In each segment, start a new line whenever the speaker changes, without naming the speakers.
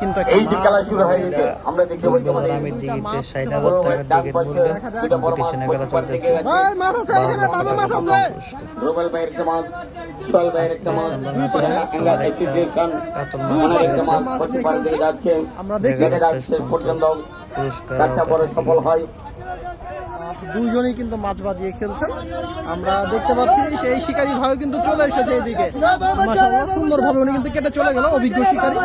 কিন্তু
এই যে খেলা শুরু হয়ে গেছে আমরা দেখতে পাচ্ছি
আমের দিকে 60,000 টাকার টিকিট মূল্যে কম্পিটিশনে খেলা চলতেছে।
ভাই মাছ আছে এখানে, বাবা মাছ আছে।
রুবেল ভাইয়ের কামাল, সুহেল ভাইয়ের কামাল, আমরা এসিডি খান
কাতল
অনেক
মাছ
কামাল প্রতিবার দিয়ে যাচ্ছে।
আমরা দেখি
দেখা যাচ্ছে পর্যন্ত
পুরস্কার
চারটা বড় সফল হয়।
দুইজনই কিন্তু মাছ বাজিয়ে খেলছেন। আমরা দেখতে পাচ্ছি এই শিকারী ভাই কিন্তু চলে এসেছে এদিকে। মাশাআল্লাহ সুন্দরভাবে উনি কিন্তু কেটে চলে গেল, অভিজ্ঞ শিকারী।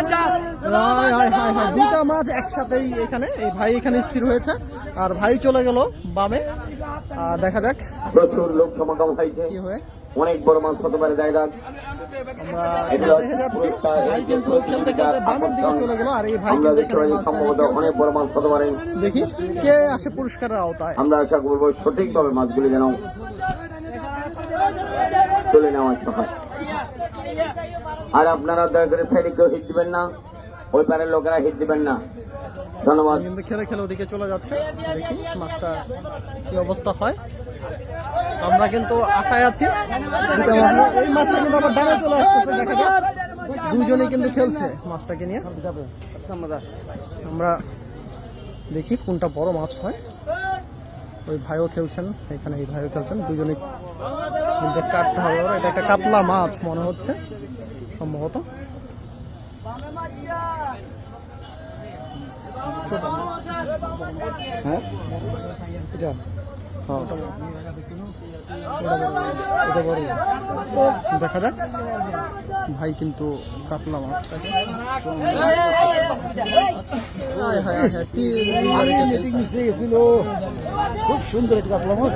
হায় হায় হায় হায়, দুইটা মাছ একসাথেই এখানে, এই ভাই এখানে স্থির হয়েছে আর ভাই চলে গেল বামে। দেখা যাক
প্রচুর লোক সমাগম হয়েছে,
কি হয়।
অনেক বড় মাছ হতে পারে জায়গা।
আমরা দেখে যাচ্ছি ভাই কিন্তু খেলতে খেলতে বামের দিকে চলে গেল আর এই ভাই
আমরা
কিন্তু
দেখতে
এখানে
পাচ্ছি
মাছ
সম্ভবত
খেলছে।
অনেক বড় মাছ হতে পারে।
দেখি কে আসে পুরস্কারের আওতায়।
আমরা আশা করবো সঠিকভাবে মাছগুলি যেন তুলে নেওয়া হয়। আর আপনারা দয়া করে সাইডে কেউ হিট দিবেন না, ওই পারের লোকেরা হিট দিবেন না। ধন্যবাদ।
কিন্তু খেলে খেলে ওদিকে চলে যাচ্ছে, দেখি মাছটা কি অবস্থা হয়। আমরা কিন্তু আশায় আছি। এই মাছটা কিন্তু আবার ডানে চলে আসতেছে, দেখা যাক। দুজনেই কিন্তু খেলছে মাছটাকে নিয়ে। আমরা দেখি কোনটা বড় মাছ হয়। ওই ভাইও খেলছেন এখানে, এই ভাইও খেলছেন, দুজনেই কিন্তু কাটতে হবে। এটা একটা কাতলা মাছ মনে হচ্ছে সম্ভবত। হ্যাঁ এটা দেখা যাক। ভাই কিন্তু কাতলা মাছটাকে
খুব সুন্দর একটা কাতলা মাছ।